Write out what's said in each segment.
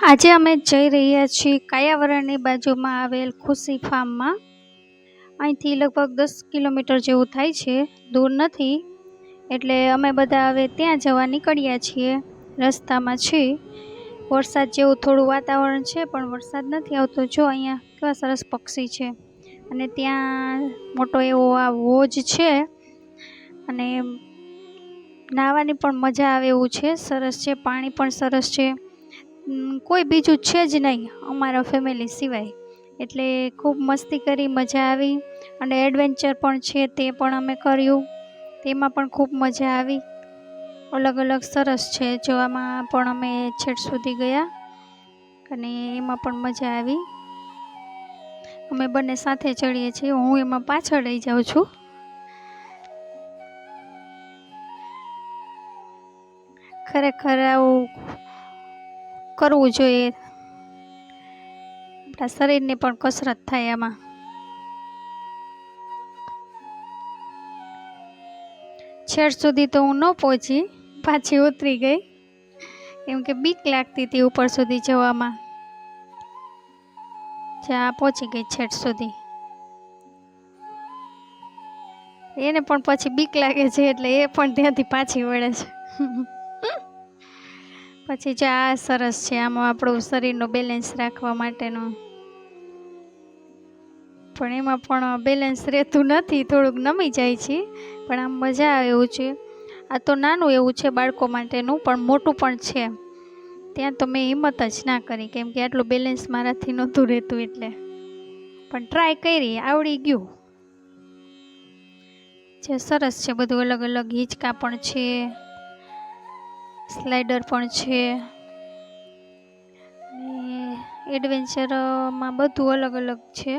આજે અમે જઈ રહ્યા છીએ કાયાવરણની બાજુમાં આવેલ ખુશી ફાર્મમાં. અહીંથી લગભગ 10 કિલોમીટર જેવું થાય છે, દૂર નથી. એટલે અમે બધા હવે ત્યાં જવા નીકળ્યા છીએ. રસ્તામાં છે, વરસાદ જેવું થોડું વાતાવરણ છે પણ વરસાદ નથી આવતો. જો અહીંયા કેવા સરસ પક્ષી છે અને ત્યાં મોટો એવો આ વોજ છે અને નાહવાની પણ મજા આવે એવું છે. સરસ છે, પાણી પણ સરસ છે. કોઈ બીજું છે જ નહીં અમારા ફેમિલી સિવાય. એટલે ખૂબ મસ્તી કરી, મજા આવી. અને એડવેન્ચર પણ છે, તે પણ અમે કર્યું, તેમાં પણ ખૂબ મજા આવી. અલગ અલગ સરસ છે, જોવામાં પણ અમે છેટ સુધી ગયા અને એમાં પણ મજા આવી. અમે બંને સાથે ચડીએ છીએ, હું એમાં પાછળ રહી જાઉં છું. ખરેખર આવું કરવું જોઈએ, આપણા શરીરની પણ કસરત થાય આમાં. છેડ સુધી તો હું ન પહોંચી, પાછી ઉતરી ગઈ કેમ કે બીક લાગતી હતી ઉપર સુધી જવામાં. જ્યાં પહોંચી ગઈ છેડ સુધી. એને પણ પછી બીક લાગે છે એટલે એ પણ ત્યાંથી પાછી વળે છે. પછી જો આ સરસ છે, આમાં આપણું શરીરનું બેલેન્સ રાખવા માટેનું. પણ એમાં પણ બેલેન્સ રહેતું નથી, થોડુંક નમી જાય છે. પણ આમ મજા આવે એવું છે. આ તો નાનું એવું છે બાળકો માટેનું, પણ મોટું પણ છે. ત્યાં તો મેં હિંમત જ ના કરી કેમ કે આટલું બેલેન્સ મારાથી નહોતું રહેતું એટલે. પણ ટ્રાય કરી, આવડી ગયું. જે સરસ છે બધું, અલગ અલગ હિંચકા પણ છે, સ્લાઇડર પણ છે. એડવેન્ચરમાં બધું અલગ અલગ છે.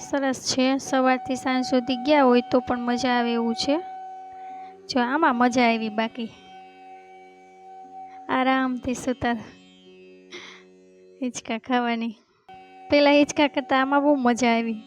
સરસ છે, સવારથી સાંજ સુધી ગયા હોય તો પણ મજા આવે એવું છે. જો આમાં મજા આવી, બાકી આરામથી સુતા હિંચકા ખાવાની. પેલા હિંચકા કરતા આમાં બહુ મજા આવી.